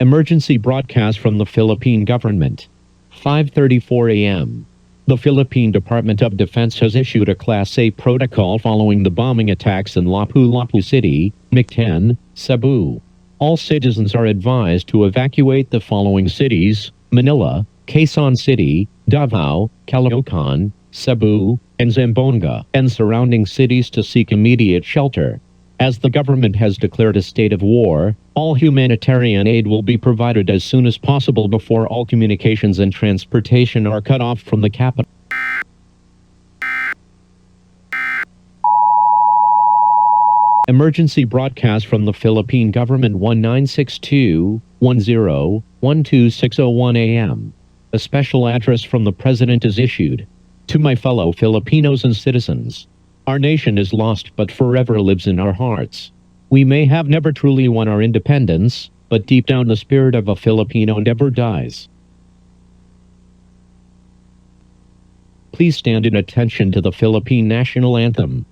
Emergency broadcast from the Philippine government. 5:34 a.m. The Philippine Department of Defense has issued a Class A protocol following the bombing attacks in Lapu-Lapu City, Mactan, Cebu. All citizens are advised to evacuate the following cities: Manila, Quezon City, Davao, Caloocan, Cebu, and Zamboanga, and surrounding cities to seek immediate shelter. As the government has declared a state of war, all humanitarian aid will be provided as soon as possible before all communications and transportation are cut off from the capital. Emergency broadcast from the Philippine government 1962-10-12601 a.m. A special address from the President is issued. To my fellow Filipinos and citizens, our nation is lost but forever lives in our hearts. We may have never truly won our independence, but deep down the spirit of a Filipino never dies. Please stand in attention to the Philippine national anthem.